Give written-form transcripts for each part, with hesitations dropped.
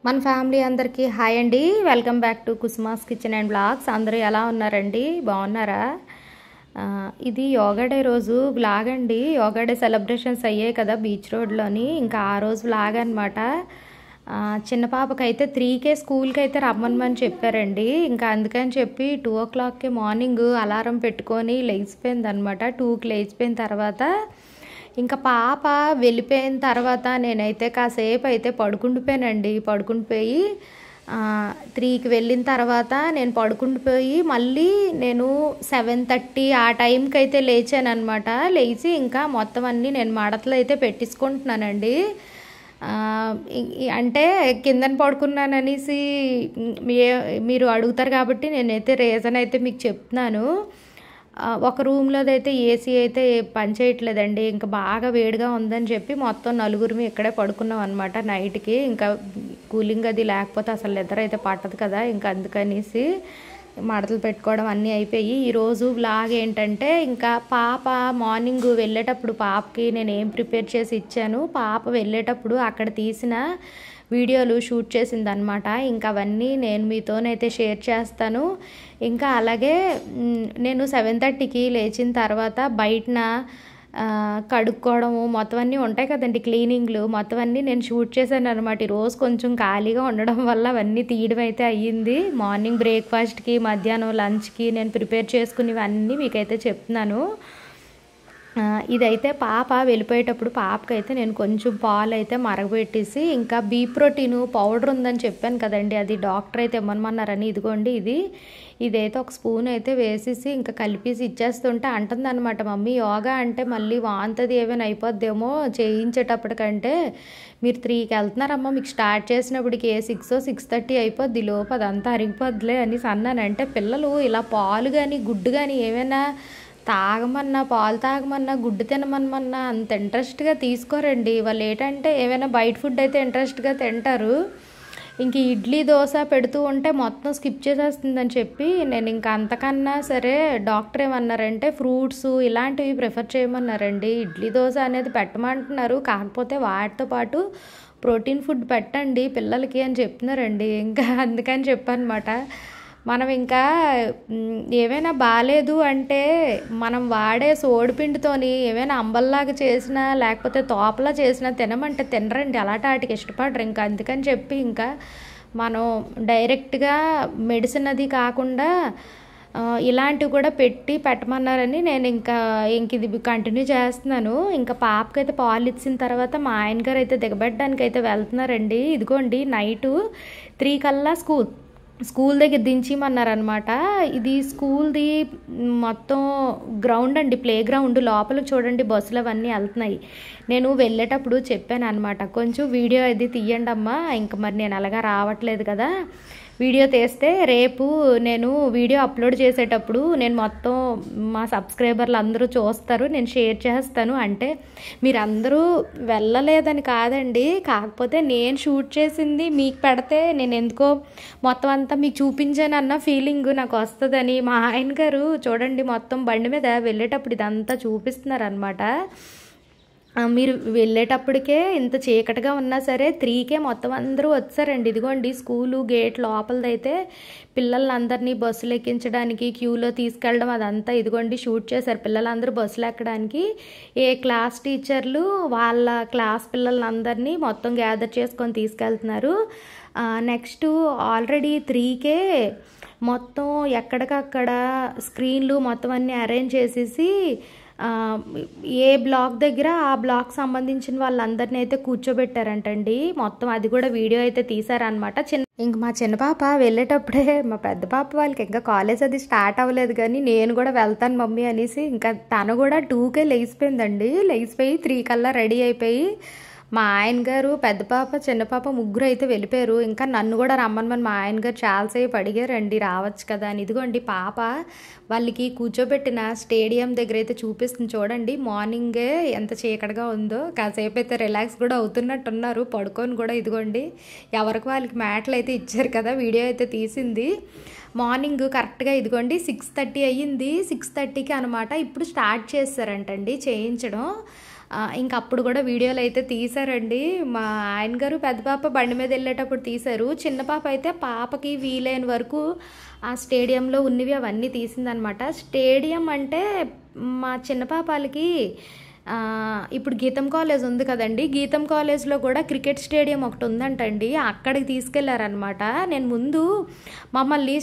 మన ఫ్యామిలీ అందరికీ హాయ్ అండి. Welcome back to Kusuma's kitchen and blogs. అందరూ ఎలా ఉన్నారండి? బాగున్నారా? ఇది యోగా డే రోజు బ్లాగ్ అండి. యోగా డే సెలబ్రేషన్స్ అయ్యాయి కదా బీచ్ రోడ్లోని. ఇంకా ఆ రోజు బ్లాగ్ అనమాట. చిన్న పాపకైతే 3కే స్కూల్కి అయితే రమ్మని చెప్పారండి. ఇంకా అందుకని చెప్పి 2 o'clockకి మార్నింగ్ అలారం పెట్టుకొని లేచిపోయింది అనమాట. 2కి లేచిపోయిన తర్వాత ఇంకా పాప వెళ్ళిపోయిన తర్వాత నేనైతే కాసేపు అయితే పడుకుండిపోయానండి. పడుకుండిపోయి 3కి వెళ్ళిన తర్వాత నేను పడుకుండిపోయి మళ్ళీ నేను 7:30 ఆ టైంకి అయితే లేచాను అనమాట. లేచి ఇంకా మొత్తం అన్నీ నేను మడతలు అయితే పెట్టించుకుంటున్నానండి. అంటే కిందన పడుకున్నాననేసి మీరు అడుగుతారు కాబట్టి నేనైతే రీజన్ అయితే మీకు చెప్తున్నాను. ఒక రూమ్లోదైతే ఏసీ అయితే పనిచేయట్లేదండి. ఇంకా బాగా వేడిగా ఉందని చెప్పి మొత్తం నలుగురిమి ఇక్కడే పడుకున్నాం అనమాట నైట్కి. ఇంకా కూలింగ్ అది లేకపోతే అసలు నిద్ర అయితే పట్టదు కదా. ఇంకా అందుకనేసి మడతలు పెట్టుకోవడం అన్నీ అయిపోయి ఈరోజు బ్లాగ్ ఏంటంటే ఇంకా పాప మార్నింగ్ వెళ్ళేటప్పుడు పాపకి నేను ఏం ప్రిపేర్ చేసి ఇచ్చాను, పాప వెళ్ళేటప్పుడు అక్కడ తీసిన వీడియోలు షూట్ చేసింది అనమాట. ఇంకా అవన్నీ నేను మీతోనైతే షేర్ చేస్తాను. ఇంకా అలాగే నేను 7:30కి లేచిన తర్వాత బయటన కడుక్కోవడము మొత్తం అన్నీ ఉంటాయి కదండి, క్లీనింగ్లు మొత్తం అన్నీ నేను షూట్ చేశాను అనమాట. ఈరోజు కొంచెం ఖాళీగా ఉండడం వల్ల అవన్నీ తీయడం అయితే అయ్యింది. మార్నింగ్ బ్రేక్ఫాస్ట్కి, మధ్యాహ్నం లంచ్కి నేను ప్రిపేర్ చేసుకునేవన్నీ మీకైతే చెప్తున్నాను. ఇదైతే పాప వెళ్ళిపోయేటప్పుడు పాపకైతే నేను కొంచెం పాలు అయితే మరగబెట్టేసి ఇంకా బీ ప్రోటీన్ పౌడర్ ఉందని చెప్పాను కదండి, అది డాక్టర్ అయితే ఇవ్వమన్నారని. ఇదిగోండి ఇదైతే ఒక స్పూన్ అయితే వేసేసి ఇంకా కలిపేసి ఇచ్చేస్తుంటే అంటుంది అనమాట, మమ్మీ యోగా అంటే మళ్ళీ వాంతది ఏమైనా అయిపోద్దేమో చేయించేటప్పటికంటే మీరు 3కి వెళ్తున్నారమ్మా, మీకు స్టార్ట్ చేసినప్పటికి 6:30 అయిపోద్ది, లోపు అదంతా అరిగిపోద్దిలే అని అన్నానంటే పిల్లలు ఇలా పాలు కానీ గుడ్డు కానీ ఏమైనా తాగమన్నా, పాలు తాగమన్నా, గుడ్డు తినమన్నా అంత ఇంట్రెస్ట్గా తీసుకోరండి. వాళ్ళు ఏంటంటే ఏమైనా బయట ఫుడ్ అయితే ఇంట్రెస్ట్గా తింటారు. ఇంక ఇడ్లీ దోశ పెడుతూ ఉంటే మొత్తం స్కిప్ చేసేస్తుందని చెప్పి నేను ఇంకా అంతకన్నా సరే డాక్టర్ ఏమన్నారంటే ఫ్రూట్స్ ఇలాంటివి ప్రిఫర్ చేయమన్నారండి. ఇడ్లీ దోశ అనేది పెట్టమంటున్నారు, కాకపోతే వాటితో పాటు ప్రోటీన్ ఫుడ్ పెట్టండి పిల్లలకి అని చెప్తున్నారండి. ఇంకా అందుకని చెప్పనమాట. మనం ఇంకా ఏమైనా బాగాలేదు అంటే మనం వాడే సోడిపిండితోని ఏమైనా అంబల్లాగా చేసినా లేకపోతే తోపలా చేసినా తినమంటే తినరండి, అలాంటికి ఇష్టపడరు. ఇంకా అందుకని చెప్పి ఇంకా మనం డైరెక్ట్గా మెడిసిన్ అది కాకుండా ఇలాంటివి కూడా పెట్టమన్నారని నేను ఇంకా ఇది కంటిన్యూ చేస్తున్నాను. ఇంకా పాపకైతే పాలు ఇచ్చిన తర్వాత మా ఆయన గారు అయితే దిగబెట్టడానికి అయితే వెళ్తున్నారండి. ఇదిగోండి నైటు 3 కల్లా స్కూల్ దగ్గర దించిమన్నారనమాట. ఇది స్కూల్ది మొత్తం గ్రౌండ్ అండి, ప్లే గ్రౌండ్. లోపల చూడండి బస్సులు అవన్నీ వెళ్తున్నాయి. నేను వెళ్ళేటప్పుడు చెప్పాను అనమాట, కొంచెం వీడియో అది తీయండి అమ్మా, ఇంకా మరి నేను అలాగా రావట్లేదు కదా, వీడియో తీస్తే రేపు నేను వీడియో అప్లోడ్ చేసేటప్పుడు నేను మొత్తం మా సబ్స్క్రైబర్లు అందరూ చూస్తారు, నేను షేర్ చేస్తాను. అంటే మీరందరూ వెళ్ళలేదని కాదండి, కాకపోతే నేను షూట్ చేసింది మీకు పెడితే నేను ఎందుకో మొత్తం అంతా మీకు చూపించాను అన్న ఫీలింగ్ నాకు వస్తుందని మా ఆయన గారు చూడండి మొత్తం బండి మీద వెళ్ళేటప్పుడు ఇదంతా చూపిస్తున్నారు అనమాట. మీరు వెళ్ళేటప్పటికే ఇంత చీకటిగా ఉన్నా సరే 3కే మొత్తం అందరూ వచ్చారండి. ఇదిగోండి స్కూలు గేట్ లోపలదైతే పిల్లలందరినీ బస్సులు ఎక్కించడానికి క్యూలో తీసుకెళ్ళడం అదంతా ఇదిగోండి షూట్ చేశారు. పిల్లలందరూ బస్సులు ఎక్కడానికి ఏ క్లాస్ టీచర్లు వాళ్ళ క్లాస్ పిల్లలందరినీ మొత్తం గ్యాదర్ చేసుకొని తీసుకెళ్తున్నారు. నెక్స్ట్ ఆల్రెడీ 3కే మొత్తం ఎక్కడికక్కడ స్క్రీన్లు మొత్తం అన్నీ అరేంజ్ చేసేసి ఏ బ్లాక్ దగ్గర ఆ బ్లాక్ సంబంధించిన వాళ్ళందరినీ అయితే కూర్చోబెట్టారంటండి. మొత్తం అది కూడా వీడియో అయితే తీసారనమాట. ఇంక మా చిన్న పాప వెళ్ళేటప్పుడే మా పెద్ద పాప వాళ్ళకి ఇంకా కాలేజ్ అది స్టార్ట్ అవ్వలేదు కానీ నేను కూడా వెళ్తాను మమ్మీ అనేసి ఇంకా తను కూడా 2కే లేచిపోయిందండి. లేచిపోయి 3 కల్లా రెడీ అయిపోయి మా ఆయన గారు, పెద్ద పాప, చిన్న పాప ముగ్గురు అయితే వెళ్ళిపోయారు. ఇంకా నన్ను కూడా రమ్మని మా ఆయన గారు చాలాసేపు అడిగారండి రావచ్చు కదా అని. ఇదిగోండి పాప వాళ్ళకి కూర్చోబెట్టిన స్టేడియం దగ్గర అయితే చూపిస్తుంది చూడండి. మార్నింగే ఎంత చీకటిగా ఉందో, కాసేపు అయితే రిలాక్స్ కూడా అవుతున్నట్టున్నారు పడుకొని కూడా. ఇదిగోండి ఎవరికి వాళ్ళకి మ్యాట్లు అయితే ఇచ్చారు కదా, వీడియో అయితే తీసింది. మార్నింగ్ కరెక్ట్గా ఇదిగోండి 6:30 అయ్యింది. 6:30కి అనమాట ఇప్పుడు స్టార్ట్ చేస్తారంటండి చేయించడం. ఇంక అప్పుడు కూడా వీడియోలు అయితే తీశారండి. మా ఆయన గారు పెద్ద పాప బండి మీద వెళ్ళేటప్పుడు తీశారు. చిన్న పాప అయితే పాపకి వీలైన వరకు ఆ స్టేడియంలో ఉన్నవి అవన్నీ తీసిందనమాట. స్టేడియం అంటే మా చిన్న పాపాలకి ఇప్పుడు గీతం కాలేజ్ ఉంది కదండి, గీతం కాలేజ్లో కూడా క్రికెట్ స్టేడియం ఒకటి ఉందంటండి. అక్కడికి తీసుకెళ్లారనమాట. నేను ముందు మమ్మల్ని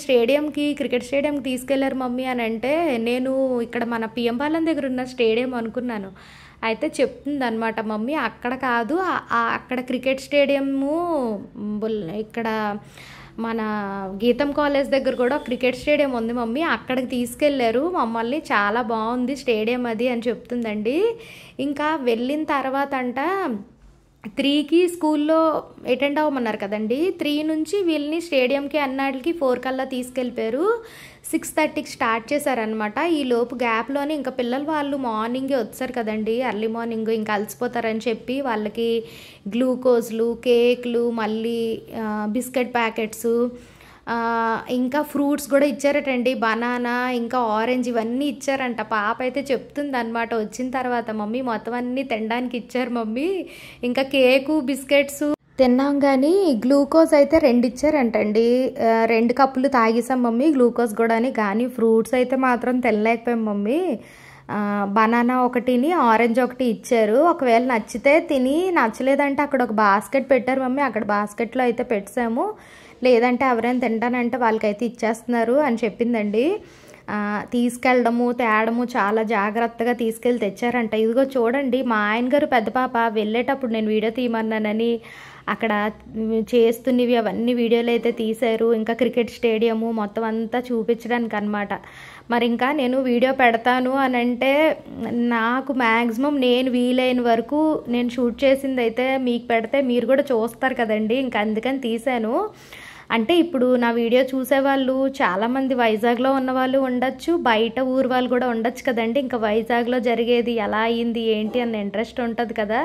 క్రికెట్ స్టేడియంకి తీసుకెళ్లారు మమ్మీ అని అంటే నేను ఇక్కడ మన పిఎం పాలెం దగ్గర ఉన్న స్టేడియం అనుకున్నాను. అయితే చెప్తుంది అనమాట మమ్మీ అక్కడ కాదు, అక్కడ క్రికెట్ స్టేడియము ఇక్కడ మన గీతం కాలేజ్ దగ్గర కూడా క్రికెట్ స్టేడియం ఉంది మమ్మీ, అక్కడికి తీసుకెళ్లారు మమ్మల్ని, చాలా బాగుంది స్టేడియం అది అని చెప్తుందండి. ఇంకా వెళ్ళిన తర్వాత 3కి స్కూల్లో అటెండ్ అవ్వమన్నారు కదండి. 3 నుంచి వీళ్ళని స్టేడియంకి అన్నాటికి 4 కల్లా తీసుకెళ్ళిపోయారు. 6:30కి స్టార్ట్ చేశారనమాట. ఈ లోపు గ్యాప్లోనే ఇంకా పిల్లలు వాళ్ళు మార్నింగే వచ్చారు కదండి, ఎర్లీ మార్నింగ్ ఇంకా అలసిపోతారని చెప్పి వాళ్ళకి గ్లూకోజ్లు, కేక్లు, మళ్ళీ బిస్కెట్ ప్యాకెట్స్, ఇంకా ఫ్రూట్స్ కూడా ఇచ్చారటండి. బనానా ఇంకా ఆరెంజ్ ఇవన్నీ ఇచ్చారంట. పాప అయితే చెప్తుంది అనమాట వచ్చిన తర్వాత, మమ్మీ మొత్తం అన్నీ తినడానికి ఇచ్చారు మమ్మీ, ఇంకా కేకు బిస్కెట్స్ తిన్నాం కానీ గ్లూకోజ్ అయితే 2 ఇచ్చారంటండి. 2 కప్పులు తాగేసాం మమ్మీ గ్లూకోజ్ కూడా అని, కానీ ఫ్రూట్స్ అయితే మాత్రం తినలేకపోయాం మమ్మీ. బనానా ఒకటిని ఆరెంజ్ ఒకటి ఇచ్చారు. ఒకవేళ నచ్చితే తిని, నచ్చలేదంటే అక్కడ ఒక బాస్కెట్ పెట్టారు మమ్మీ, అక్కడ బాస్కెట్లో అయితే పెట్టాము, లేదంటే ఎవరైనా తింటానంటే వాళ్ళకైతే ఇచ్చేస్తున్నారు అని చెప్పిందండి. తీసుకెళ్ళడము తేడము చాలా జాగ్రత్తగా తీసుకెళ్ళి తెచ్చారంట. ఇదిగో చూడండి మా ఆయన గారు పెద్ద పాప వెళ్ళేటప్పుడు నేను వీడియో తీయమన్నానని అక్కడ చేస్తున్నవి అవన్నీ వీడియోలు అయితే తీశారు. ఇంకా క్రికెట్ స్టేడియము మొత్తం అంతా చూపించడానికి అనమాట. మరి ఇంకా నేను వీడియో పెడతాను అని అంటే నాకు మ్యాక్సిమం నేను వీలైన వరకు నేను షూట్ చేసింది అయితే మీకు పెడితే మీరు కూడా చూస్తారు కదండి, ఇంకా అందుకని తీశాను. అంటే ఇప్పుడు నా వీడియో చూసేవాళ్ళు చాలామంది వైజాగ్లో ఉన్న వాళ్ళు ఉండొచ్చు, బయట ఊరు వాళ్ళు కూడా ఉండొచ్చు కదండి. ఇంకా వైజాగ్లో జరిగేది ఎలా అయింది ఏంటి అన్న ఇంట్రెస్ట్ ఉంటుంది కదా.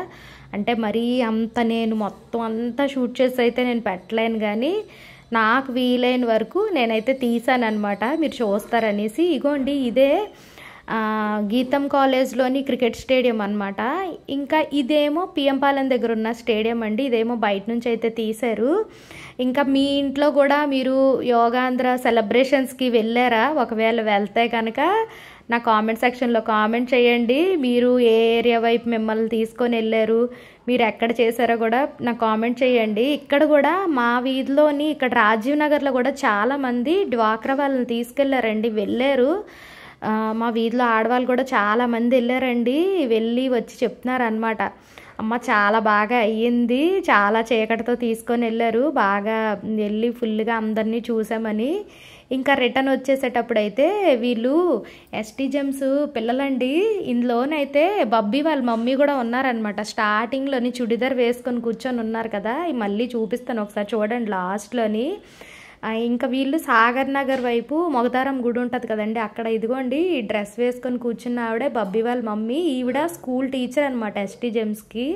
అంటే మరీ అంత నేను మొత్తం అంతా షూట్ చేసి అయితే నేను పెట్టలేను, కానీ నాకు వీలైన వరకు నేనైతే తీసానమాట, మీరు చూస్తారనేసి. ఇగోండి ఇదే గీతం కాలేజ్లోని క్రికెట్ స్టేడియం అనమాట. ఇంకా ఇదేమో పిఎం పాలెం దగ్గర ఉన్న స్టేడియం అండి, ఇదేమో బయట నుంచి అయితే తీశారు. ఇంకా మీ ఇంట్లో కూడా మీరు యోగాంధ్ర సెలబ్రేషన్స్కి వెళ్ళారా? ఒకవేళ వెళ్తే కనుక నా కామెంట్ సెక్షన్లో కామెంట్ చేయండి. మీరు ఏ ఏరియా వైపు మిమ్మల్ని తీసుకొని వెళ్ళారు, మీరు ఎక్కడ చేశారో కూడా నాకు కామెంట్ చేయండి. ఇక్కడ కూడా మా వీధిలోని ఇక్కడ రాజీవ్ నగర్లో కూడా చాలామంది డ్వాక్రా వాళ్ళని తీసుకెళ్లారండి, వెళ్ళారు. మా వీధిలో ఆడవాళ్ళు కూడా చాలామంది వెళ్ళారండి, వెళ్ళి వచ్చి చెప్తున్నారు అనమాట, అమ్మ చాలా బాగా అయ్యింది, చాలా చీకటితో తీసుకొని వెళ్ళారు, బాగా వెళ్ళి ఫుల్గా అందరినీ చూసామని. ఇంకా రిటర్న్ వచ్చేసేటప్పుడు అయితే వీళ్ళు ఎస్టీ జెమ్స్ పిల్లలండి, ఇందులోనైతే బబ్బీ వాళ్ళ మమ్మీ కూడా ఉన్నారనమాట. స్టార్టింగ్లోని చుడిదార్ వేసుకొని కూర్చొని ఉన్నారు కదా, మళ్ళీ చూపిస్తాను ఒకసారి చూడండి లాస్ట్లోని. ఇంకా వీళ్ళు సాగర్ నగర్ వైపు మొగతారం గుడి ఉంటుంది కదండి, అక్కడ ఇదిగోండి డ్రెస్ వేసుకొని కూర్చున్న ఆవిడే బబ్బీ వాళ్ళ మమ్మీ. ఈవిడ స్కూల్ టీచర్ అనమాట ఎస్టీ జెమ్స్కి.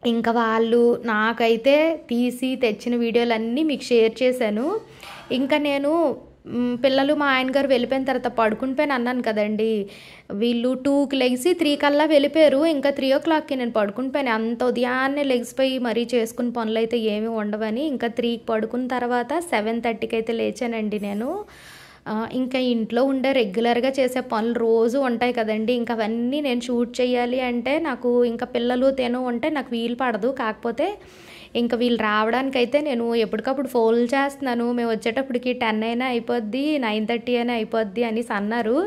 ఇంకా వాళ్ళు నాకైతే తీసి తెచ్చిన వీడియోలన్నీ మీకు షేర్ చేశాను. ఇంకా నేను పిల్లలు మా ఆయన గారు వెళ్ళిపోయిన తర్వాత పడుకునిపోయాను అన్నాను కదండి, వీళ్ళు 2కి లెగిసి 3 కల్లా వెళ్ళిపోయారు. ఇంకా 3 o'clockకి నేను పడుకునిపోయాను. అంత ఉదయాన్నే లెగిసిపోయి మరీ చేసుకుని పనులు అయితే ఏమీ ఉండవని ఇంకా 3కి పడుకున్న తర్వాత 7:30కి అయితే లేచానండి నేను. ఇంకా ఇంట్లో ఉండే రెగ్యులర్గా చేసే పనులు రోజు ఉంటాయి కదండి, ఇంకా అవన్నీ నేను షూట్ చేయాలి అంటే నాకు ఇంకా పిల్లలు ఉంటే నాకు వీలు పడదు. కాకపోతే ఇంకా వీళ్ళు రావడానికైతే నేను ఎప్పటికప్పుడు ఫోన్ చేస్తున్నాను, మేము వచ్చేటప్పటికి 10 అయినా అయిపోద్ది, 9:30 అయినా అయిపోద్ది అనేసి అన్నారు.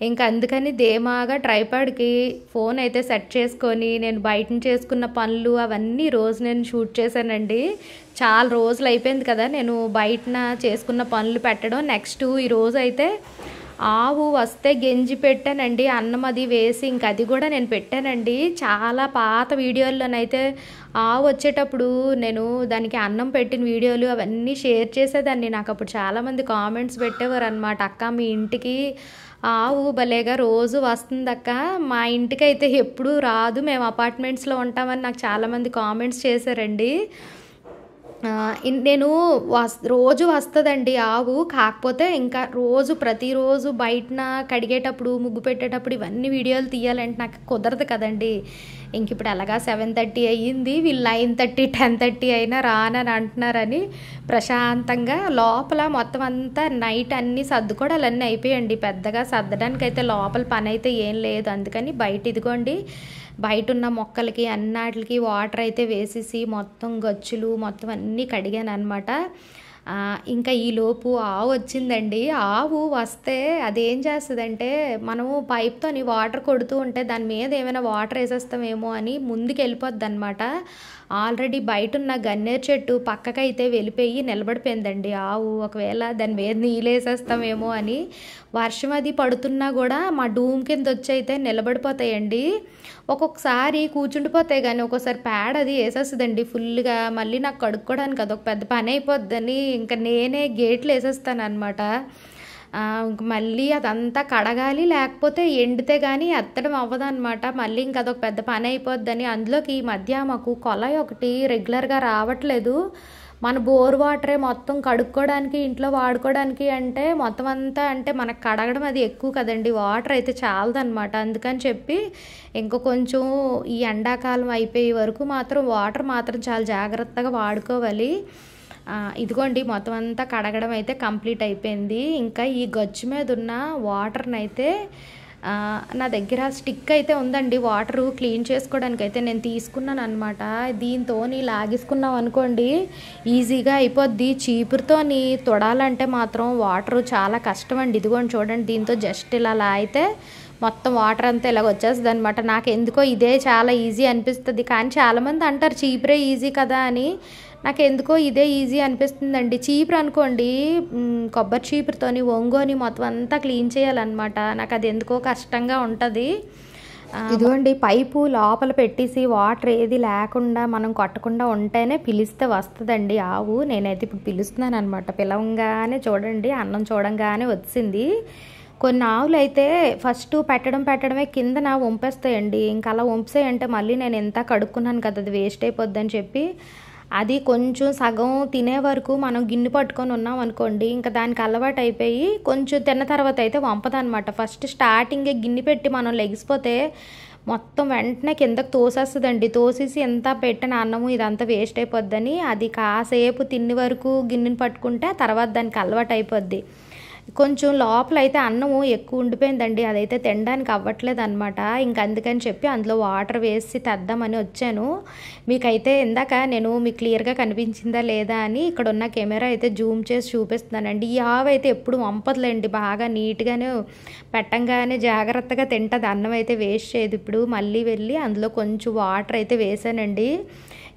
ఇంకా అందుకని ధీమాగా ట్రైపాడ్కి ఫోన్ అయితే సెట్ చేసుకొని నేను బయట చేసుకున్న పనులు అవన్నీ రోజు నేను షూట్ చేశానండి. చాలా రోజులు అయిపోయింది కదా నేను బయటన చేసుకున్న పనులు పెట్టడం. నెక్స్ట్ ఈరోజు అయితే ఆవు వస్తే గెంజి పెట్టానండి, అన్నం అది వేసి ఇంక అది కూడా నేను పెట్టానండి. చాలా పాత వీడియోల్లోనైతే ఆవు వచ్చేటప్పుడు నేను దానికి అన్నం పెట్టిన వీడియోలు అవన్నీ షేర్ చేసేదాన్ని. నాకు అప్పుడు చాలామంది కామెంట్స్ పెట్టేవారు అనమాట, అక్క మీ ఇంటికి ఆవు భలేగా రోజు వస్తుందక్క, మా ఇంటికి అయితే ఎప్పుడూ రాదు, మేము అపార్ట్మెంట్స్లో ఉంటామని నాకు చాలామంది కామెంట్స్ చేశారండి. నేను రోజు వస్తదండి ఆవు. కాకపోతే ఇంకా ప్రతిరోజు బయటన కడిగేటప్పుడు, ముగ్గు పెట్టేటప్పుడు ఇవన్నీ వీడియోలు తీయాలంటే నాకు కుదరదు కదండీ. ఇంకిప్పుడు ఎలాగా 7:30 అయ్యింది. వీళ్ళు 9:30, 10:30 అయినా రానని అంటున్నారని ప్రశాంతంగా లోపల మొత్తం అంతా నైట్ అన్నీ సర్దుకోవడాలన్నీ అయిపోయాయండి. పెద్దగా సర్దడానికైతే లోపల పని అయితే ఏం లేదు. అందుకని బయట ఇదిగోండి బయట ఉన్న మొక్కలకి అన్నిటికి వాటర్ అయితే వేసేసి మొత్తం గచ్చులు మొత్తం అన్నీ కడిగాను అనమాట. ఇంకా ఈలోపు ఆవు వచ్చిందండి. ఆవు వస్తే అదేం చేస్తుందంటే మనము పైప్తోని వాటర్ కొడుతూ ఉంటే దాని మీద ఏమైనా వాటర్ వేసేస్తామేమో అని ముందుకు వెళ్ళిపోద్ది అనమాట. ఆల్రెడీ బయట ఉన్న గన్నేరు చెట్టు పక్కకైతే వెళ్ళిపోయి నిలబడిపోయిందండి ఆవు. ఒకవేళ దాని మీద నీళ్ళు వేసేస్తామేమో అని. వర్షం అది పడుతున్నా కూడా మా డూమ్ కింద వచ్చి అయితే నిలబడిపోతాయండి. ఒక్కొక్కసారి కూర్చుండిపోతాయి కానీ ఒక్కోసారి పేడ అది వేసేస్తుందండి ఫుల్గా. మళ్ళీ నాకు కడుక్కోవడానికి అదొక పెద్ద పని అయిపోద్దని ఇంకా నేనే గేట్లు వేసేస్తాను అనమాట. ఇంక మళ్ళీ అదంతా కడగాలి, లేకపోతే ఎండితే కానీ ఎత్తడం అవ్వదన్నమాట. మళ్ళీ ఇంక అదొక పెద్ద పని అయిపోద్దని అందులోకి ఈ మధ్య మాకు కొలాయి ఒకటి రెగ్యులర్గా రావట్లేదు. మన బోర్ వాటరే మొత్తం కడుక్కోవడానికి ఇంట్లో వాడుకోవడానికి అంటే మొత్తం అంతా అంటే మనకు కడగడం అది ఎక్కువ కదండి, వాటర్ అయితే చాలదన్నమాట. అందుకని చెప్పి ఇంకో కొంచెం ఈ ఎండాకాలం అయిపోయే వరకు మాత్రం వాటర్ మాత్రం చాలా జాగ్రత్తగా వాడుకోవాలి. ఇదిగోండి మొత్తం అంతా కడగడం అయితే కంప్లీట్ అయిపోయింది. ఇంకా ఈ గచ్చు మీద ఉన్న వాటర్ని అయితే నా దగ్గర స్టిక్ అయితే ఉందండి. వాటరు క్లీన్ చేసుకోవడానికి అయితే నేను తీసుకున్నాను అనమాట. దీంతో లాగేసుకున్నాం అనుకోండి ఈజీగా అయిపోద్ది. చీపురుతోని తొడాలంటే మాత్రం వాటరు చాలా కష్టం అండి. ఇదిగోండి చూడండి, దీంతో జస్ట్ ఇలా అయితే మొత్తం వాటర్ అంతా ఇలాగ వచ్చేస్తుంది అనమాట. నాకు ఎందుకో ఇదే చాలా ఈజీ అనిపిస్తుంది. కానీ చాలామంది అంటారు చీపురే ఈజీ కదా అని. నాకు ఎందుకో ఇదే ఈజీ అనిపిస్తుందండి. చీపురు అనుకోండి కొబ్బరి చీపురుతోని ఒంగోని మొత్తం అంతా క్లీన్ చేయాలన్నమాట. నాకు అది ఎందుకో కష్టంగా ఉంటుంది. ఇదిగోండి పైపు లోపల పెట్టేసి వాటర్ ఏది లేకుండా మనం కొట్టకుండా ఉంటేనే పిలిస్తే వస్తుందండి ఆవు. నేనైతే ఇప్పుడు పిలుస్తున్నాను అనమాట. పిలవంగానే చూడండి అన్నం చూడంగానే వచ్చింది. కొన్ని ఆవులు అయితే ఫస్ట్ పెట్టడమే కిందన వంపేస్తాయండి. ఇంకా అలా వంపేయంటే మళ్ళీ నేను ఎంత కడుక్కున్నాను కదా అది వేస్ట్ అయిపోద్దని చెప్పి అది కొంచెం సగం తినే వరకు మనం గిన్నె పట్టుకొని ఉన్నాం అనుకోండి ఇంకా దానికి అలవాటు అయిపోయి కొంచెం తిన్న తర్వాత అయితే వంపదనమాట. ఫస్ట్ స్టార్టింగే గిన్నె పెట్టి మనం లెగిసిపోతే మొత్తం వెంటనే కిందకు తోసేస్తుందండి. తోసేసి ఎంత పెట్టిన అన్నము ఇదంతా వేస్ట్ అయిపోద్దని అది కాసేపు తిన్ని వరకు గిన్నెని పట్టుకుంటే తర్వాత దానికి అలవాటు అయిపోద్ది. కొంచెం లోపల అయితే అన్నము ఎక్కువ ఉండిపోయిందండి, అదైతే తినడానికి అవ్వట్లేదు అనమాట. ఇంక అందుకని చెప్పి అందులో వాటర్ వేసి తెద్దామని వచ్చాను. మీకైతే ఇందాక నేను మీకు క్లియర్గా కనిపించిందా లేదా అని ఇక్కడ ఉన్న కెమెరా అయితే జూమ్ చేసి చూపిస్తున్నానండి. ఈ ఆవు అయితే ఎప్పుడు వంపదులేండి, బాగా నీట్గానే పెట్టంగానే జాగ్రత్తగా తింటుంది, అన్నం అయితే వేస్ట్ చేయదు. ఇప్పుడు మళ్ళీ వెళ్ళి అందులో కొంచెం వాటర్ అయితే వేసానండి.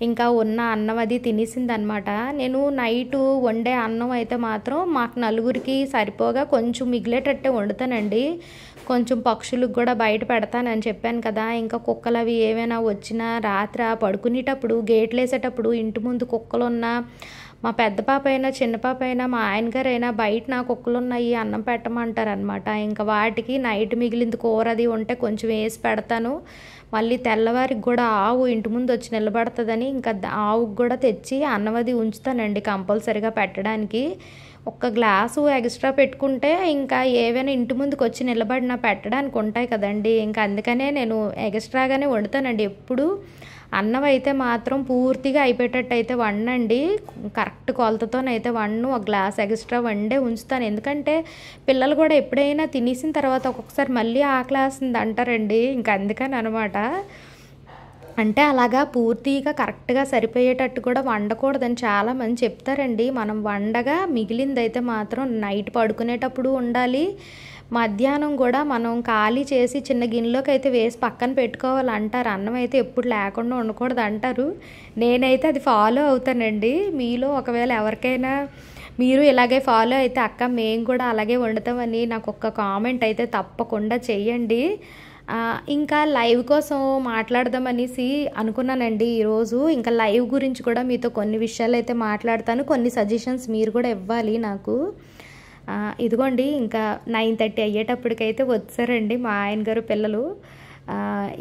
ఇంకా ఉన్న అన్నం అది తినేసింది అనమాట. నేను నైటు వండే అన్నం అయితే మాత్రం మాకు నలుగురికి సరిపోగా కొంచెం మిగిలేటట్టే వండుతానండి. కొంచెం పక్షులకు కూడా బయట పెడతానని చెప్పాను కదా. ఇంకా కుక్కలు అవి ఏమైనా వచ్చినా రాత్రి పడుకునేటప్పుడు గేట్లు వేసేటప్పుడు ఇంటి ముందు కుక్కలు ఉన్నా మా పెద్ద పాప అయినా చిన్న పాప అయినా మా ఆయనగారు అయినా బయట నా కుక్కలు ఉన్నాయి అన్నం పెట్టమంటారు అనమాట. ఇంకా వాటికి నైట్ మిగిలింది కూర అది ఉంటే కొంచెం వేసి పెడతాను. మళ్ళీ తెల్లవారికి కూడా ఆవు ఇంటి ముందు వచ్చి నిలబడుతుందని ఇంకా ఆవుకు కూడా తెచ్చి అన్నం అది ఉంచుతానండి కంపల్సరీగా పెట్టడానికి. ఒక్క గ్లాసు ఎక్స్ట్రా పెట్టుకుంటే ఇంకా ఏవైనా ఇంటి ముందుకు వచ్చి నిలబడినా పెట్టడానికి ఉంటాయి కదండి. ఇంకా అందుకనే నేను ఎక్స్ట్రాగానే వండుతానండి ఎప్పుడు. అన్నం అయితే మాత్రం పూర్తిగా అయిపోయేటట్టు అయితే వండండి, కరెక్ట్ కొలతతోనైతే వండు. ఒక గ్లాస్ ఎక్స్ట్రా వండే ఉంచుతాను. ఎందుకంటే పిల్లలు కూడా ఎప్పుడైనా తినేసిన తర్వాత ఒక్కొక్కసారి మళ్ళీ ఆకలేస్తుంది అంటారండి. ఇంకా అందుకని అనమాట. అంటే అలాగా పూర్తిగా కరెక్ట్గా సరిపోయేటట్టు కూడా వండకూడదని చాలామంది చెప్తారండి. మనం వండగా మిగిలిందైతే మాత్రం నైట్ పడుకునేటప్పుడు ఉండాలి. మధ్యాహ్నం కూడా మనం ఖాళీ చేసి చిన్న గిన్నెలోకి అయితే వేసి పక్కన పెట్టుకోవాలంటారు. అన్నం అయితే ఎప్పుడు లేకుండా ఉండకూడదు అంటారు. నేనైతే అది ఫాలో అవుతానండి. మీలో ఒకవేళ ఎవరికైనా మీరు ఇలాగే ఫాలో అయితే అక్క మేము కూడా అలాగే వండుతామని నాకు ఒక్క కామెంట్ అయితే తప్పకుండా చెయ్యండి. ఇంకా లైవ్ కోసం మాట్లాడదామనేసి అనుకున్నానండి ఈరోజు. ఇంకా లైవ్ గురించి కూడా మీతో కొన్ని విషయాలు అయితే మాట్లాడతాను, కొన్ని సజెషన్స్ మీరు కూడా ఇవ్వాలి నాకు. ఇదిగోండి ఇంకా 9:30 అయ్యేటప్పటికైతే వచ్చారండి మా ఆయన గారు పిల్లలు.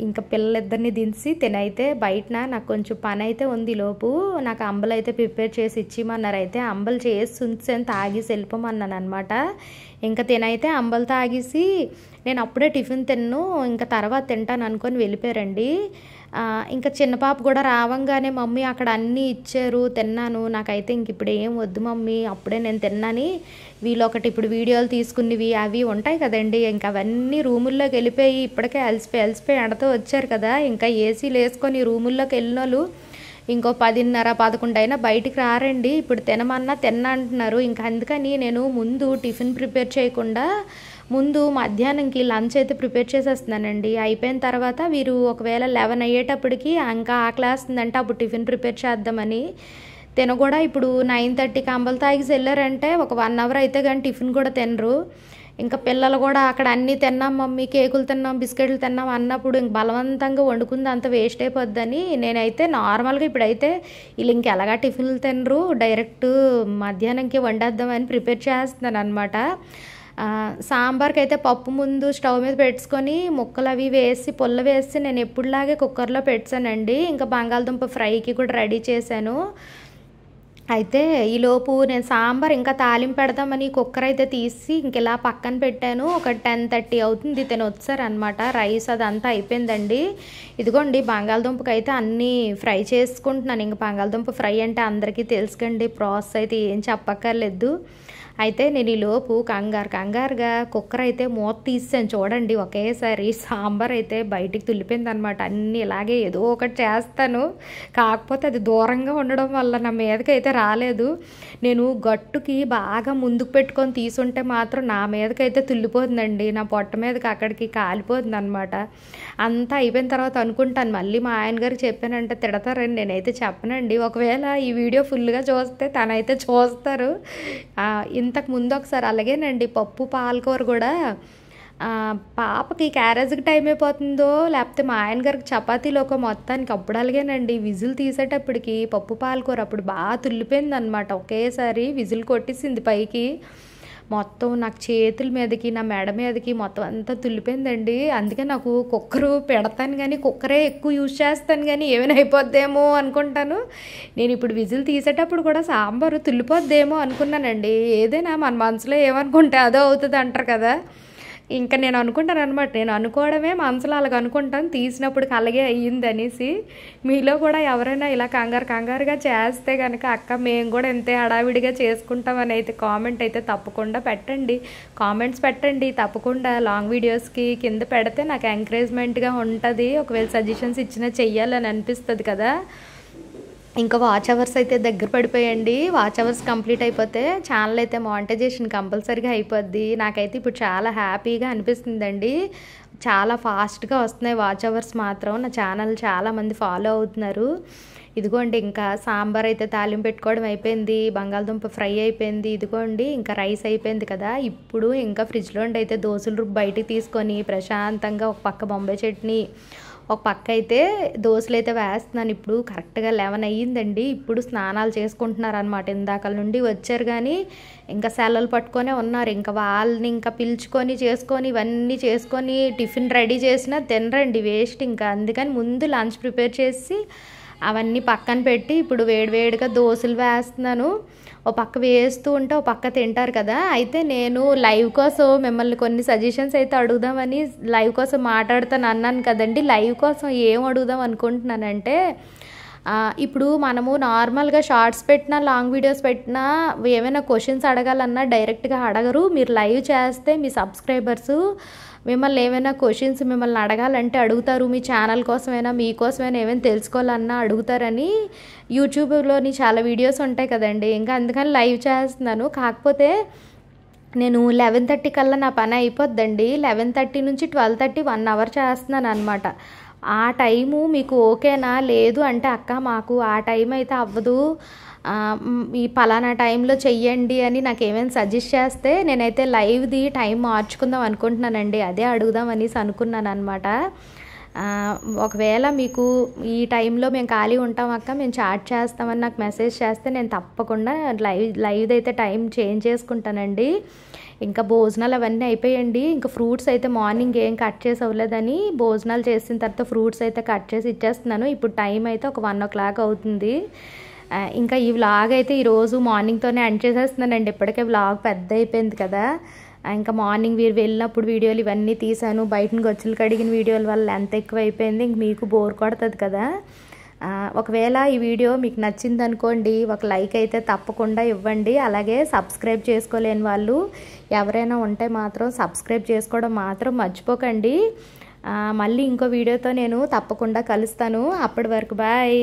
ఇంకా పిల్లలిద్దరిని దించి తినైతే బయటన నాకు కొంచెం పని అయితే ఉంది. లోపు నాకు అంబలు అయితే ప్రిపేర్ చేసి ఇచ్చిమన్నారు. అయితే అంబలు చేసి ఉంచాను, తాగేసి వెళ్ళిపోమన్నాను అనమాట. ఇంకా తినైతే అంబలు తాగేసి నేను అప్పుడే టిఫిన్ తిన్ను, ఇంకా తర్వాత తింటాను అనుకొని వెళ్ళిపోయారండి. ఇంకా చిన్న పాప కూడా రావంగానే మమ్మీ అక్కడ అన్నీ ఇచ్చారు, తిన్నాను, నాకైతే ఇంక ఇప్పుడు ఏం వద్దు మమ్మీ, అప్పుడే నేను తిన్నాని వీళ్ళు ఒకటి ఇప్పుడు వీడియోలు తీసుకునేవి అవి ఉంటాయి కదండి, ఇంకా అవన్నీ రూముల్లోకి వెళ్ళిపోయి ఇప్పటికే అలసిపోయి ఎండతో వచ్చారు కదా, ఇంకా ఏసీలు వేసుకొని రూముల్లోకి వెళ్ళిన వాళ్ళు ఇంకో 10:30, 11 అయినా బయటికి రారండి. ఇప్పుడు తినమన్నా తిన్నా అంటున్నారు. ఇంకా అందుకని నేను ముందు టిఫిన్ ప్రిపేర్ చేయకుండా ముందు మధ్యాహ్నంకి లంచ్ అయితే ప్రిపేర్ చేసేస్తున్నానండి. అయిపోయిన తర్వాత వీరు ఒకవేళ 11 అయ్యేటప్పటికి ఇంకా ఆకలేస్తుందంటే అప్పుడు టిఫిన్ ప్రిపేర్ చేద్దామని తిన కూడా ఇప్పుడు 9:30కి అంబలు తాగేసి వెళ్ళారంటే ఒక 1 అవర్ అయితే కానీ టిఫిన్ కూడా తినరు. ఇంకా పిల్లలు కూడా అక్కడ అన్నీ తిన్నాం మమ్మీ, కేకులు తిన్నాం, బిస్కెట్లు తిన్నాం అన్నప్పుడు ఇంక బలవంతంగా వండుకుంది అంత వేస్ట్ అయిపోద్దని నేనైతే నార్మల్గా ఇప్పుడైతే వీళ్ళు ఇంకెలాగా టిఫిన్లు తినరు, డైరెక్ట్ మధ్యాహ్నంకి వండేద్దామని ప్రిపేర్ చేస్తున్నాను అనమాట. సాంబార్కి అయితే పప్పు ముందు స్టవ్ మీద పెట్టుకొని ముక్కలు అవి వేసి పుల్ల వేసి నేను ఎప్పుడులాగే కుక్కర్లో పెట్టానండి. ఇంకా బంగాళదుంప ఫ్రైకి కూడా రెడీ చేశాను. అయితే ఈలోపు నేను సాంబార్ ఇంకా తాలింపు పెడదామని కుక్కర్ అయితే తీసి ఇంక ఇలా పక్కన పెట్టాను. ఒక 10:30 అవుతుంది, తిని వచ్చారనమాట. రైస్ అదంతా అయిపోయిందండి. ఇదిగోండి బంగాళదుంపకి అయితే అన్నీ ఫ్రై చేసుకుంటున్నాను. ఇంక బంగాళదుంప ఫ్రై అంటే అందరికీ తెలుసుకండి, ప్రాసెస్ అయితే ఏం చెప్పక్కర్లేదు. అయితే నేను ఈలోపు కంగారుగా కుక్కర్ అయితే మూత తీసాను. చూడండి ఒకేసారి సాంబార్ అయితే బయటికి తుల్లిపోయింది అనమాట. అన్నీ ఇలాగే ఏదో ఒకటి చేస్తాను, కాకపోతే అది దూరంగా ఉండడం వల్ల నా మీదకి అయితే రాలేదు. నేను గట్టుకి బాగా ముందుకు పెట్టుకొని తీసుంటే మాత్రం నా మీదకైతే తుల్లిపోతుందండి, నా పొట్ట మీదకి అక్కడికి కాలిపోతుంది అనమాట. అంతా అయిపోయిన తర్వాత అనుకుంటాను మళ్ళీ మా ఆయన గారికి చెప్పానంటే తిడతారని, నేనైతే చెప్పనండి. ఒకవేళ ఈ వీడియో ఫుల్గా చూస్తే తనైతే చూస్తారు. ఇంతకు ముందు ఒకసారి అలాగేనండి పప్పు పాలకూర కూడా పాపకి క్యారేజ్కి టైం అయిపోతుందో లేకపోతే మా ఆయన గారికి చపాతీలో ఒక మొత్తానికి అప్పుడు అలాగేనండి విజిల్ తీసేటప్పటికి పప్పు పాలకూర అప్పుడు బాగా తుల్లిపోయింది అనమాట. ఒకేసారి విజిల్ కొట్టేసింది పైకి, మొత్తం నాకు చేతుల మీదకి నా మెడ మీదకి మొత్తం అంతా తుల్లిపోయిందండి. అందుకే నాకు కుక్కరు పెడతాను కానీ కుక్కరే ఎక్కువ యూజ్ చేస్తాను కానీ ఏమైనా అయిపోద్దేమో అనుకుంటాను. నేను ఇప్పుడు విజిల్ తీసేటప్పుడు కూడా సాంబారు తుల్లిపోద్దేమో అనుకున్నానండి. ఏదైనా మన మనసులో ఏమనుకుంటే అదో అవుతుంది అంటారు కదా, ఇంకా నేను అనుకుంటాను అనమాట. నేను అనుకోవడమే మనసులో అలాగ అనుకుంటాను, తీసినప్పటికి అలాగే అయ్యింది అనేసి. మీలో కూడా ఎవరైనా ఇలా కంగారుగా చేస్తే కనుక అక్క మేము కూడా ఎంతే హడావిడిగా చేసుకుంటామని అయితే కామెంట్ అయితే తప్పకుండా పెట్టండి, కామెంట్స్ పెట్టండి తప్పకుండా. లాంగ్ వీడియోస్కి కింద పెడితే నాకు ఎంకరేజ్మెంట్గా ఉంటుంది, ఒకవేళ సజెషన్స్ ఇచ్చినా చెయ్యాలని అనిపిస్తుంది కదా. ఇంకా వాచ్ అవర్స్ అయితే దగ్గర పడిపోయండి. వాచ్ అవర్స్ కంప్లీట్ అయిపోతే ఛానల్ అయితే మానిటైజేషన్ కంపల్సరీగా అయిపోద్ది. నాకైతే ఇప్పుడు చాలా హ్యాపీగా అనిపిస్తుందండి. చాలా ఫాస్ట్గా వస్తున్నాయి వాచ్ అవర్స్ మాత్రం. నా ఛానల్ చాలామంది ఫాలో అవుతున్నారు. ఇదిగోండి ఇంకా సాంబార్ అయితే తాలింపు పెట్టుకోవడం అయిపోయింది, బంగాళదుంప ఫ్రై అయిపోయింది. ఇదిగోండి ఇంకా రైస్ అయిపోయింది కదా. ఇప్పుడు ఇంకా ఫ్రిడ్జ్లో అయితే దోశల రుబ్బు బయటికి తీసుకొని ప్రశాంతంగా ఒక పక్క బొంబాయి చట్నీ, ఒక పక్క అయితే దోశలు అయితే వేస్తున్నాను. ఇప్పుడు కరెక్ట్గా 11 అయ్యిందండి. ఇప్పుడు స్నానాలు చేసుకుంటున్నారనమాట. ఇందాకల నుండి వచ్చారు కానీ ఇంకా సెలవులు పట్టుకొనే ఉన్నారు. ఇంకా వాళ్ళని ఇంకా పిలుచుకొని చేసుకొని ఇవన్నీ చేసుకొని టిఫిన్ రెడీ చేసినా తినరండి, వేస్ట్. ఇంకా అందుకని ముందు లంచ్ ప్రిపేర్ చేసి అవన్నీ పక్కన పెట్టి ఇప్పుడు వేడివేడిగా దోశలు వేస్తున్నాను. ఒక పక్క వేస్తూ ఉంటే ఒక పక్క తింటారు కదా. అయితే నేను లైవ్ కోసం మిమ్మల్ని కొన్ని సజెషన్స్ అయితే అడుగుదామని లైవ్ కోసం మాట్లాడుతాను అన్నాను కదండి. లైవ్ కోసం ఏం అడుగుదాం అనుకుంటున్నానంటే, ఇప్పుడు మనము నార్మల్గా షార్ట్స్ పెట్టినా లాంగ్ వీడియోస్ పెట్టినా ఏమైనా క్వశ్చన్స్ అడగాలన్నా డైరెక్ట్గా అడగరు. మీరు లైవ్ చేస్తే మీ సబ్స్క్రైబర్సు మిమ్మల్ని ఏమైనా క్వశ్చన్స్ మిమ్మల్ని అడగాలంటే అడుగుతారు. మీ ఛానల్ కోసమైనా మీకోసమైనా ఏమైనా తెలుసుకోవాలన్నా అడుగుతారని యూట్యూబ్లోని చాలా వీడియోస్ ఉంటాయి కదండి. ఇంకా అందుకని లైవ్ చేస్తున్నాను. కాకపోతే నేను 11:30 కల్లా నా పని అయిపోద్దండి. 11:30 నుంచి 12:30 1 అవర్ చేస్తున్నాను అనమాట. ఆ టైము మీకు ఓకేనా? లేదు అంటే అక్క మాకు ఆ టైం అయితే అవ్వదు, ఈ పలానా టైంలో చెయ్యండి అని నాకు ఏమైనా సజెస్ట్ చేస్తే నేనైతే లైవ్ది టైం మార్చుకుందాం అనుకుంటున్నానండి. అదే అడుగుదాం అనేసి అనుకున్నాను అనమాట. ఒకవేళ మీకు ఈ టైంలో మేము ఖాళీ ఉంటాం అక్క, మేము చాట్ చేస్తామని నాకు మెసేజ్ చేస్తే నేను తప్పకుండా లైవ్ అయితే టైం చేంజ్ చేసుకుంటానండి. ఇంకా భోజనాలు అవన్నీ అయిపోయండి. ఇంకా ఫ్రూట్స్ అయితే మార్నింగ్ ఏం కట్ చేసి అవ్వలేదని భోజనాలు చేసిన తర్వాత ఫ్రూట్స్ అయితే కట్ చేసి ఇచ్చేస్తున్నాను. ఇప్పుడు టైం అయితే ఒక 1 o'clock అవుతుంది. ఇంకా ఈ వ్లాగ్ అయితే ఈరోజు మార్నింగ్తోనే ఎండ్ చేసేస్తున్నానండి. ఇప్పటికే వ్లాగ్ పెద్ద అయిపోయింది కదా. ఇంకా మార్నింగ్ వీరు వెళ్ళినప్పుడు వీడియోలు ఇవన్నీ తీసాను. బయటను గచ్చులు కడిగిన వీడియోల వల్ల ఎంత ఎక్కువ అయిపోయింది, ఇంక మీకు బోర్ కొడుతుంది కదా. ఒకవేళ ఈ వీడియో మీకు నచ్చింది అనుకోండి, ఒక లైక్ అయితే తప్పకుండా ఇవ్వండి. అలాగే సబ్స్క్రైబ్ చేసుకోలేని వాళ్ళు ఎవరైనా ఉంటే మాత్రం సబ్స్క్రైబ్ చేసుకోవడం మాత్రం మర్చిపోకండి. మళ్ళీ ఇంకో వీడియోతో నేను తప్పకుండా కలుస్తాను. అప్పటి వరకు బాయ్.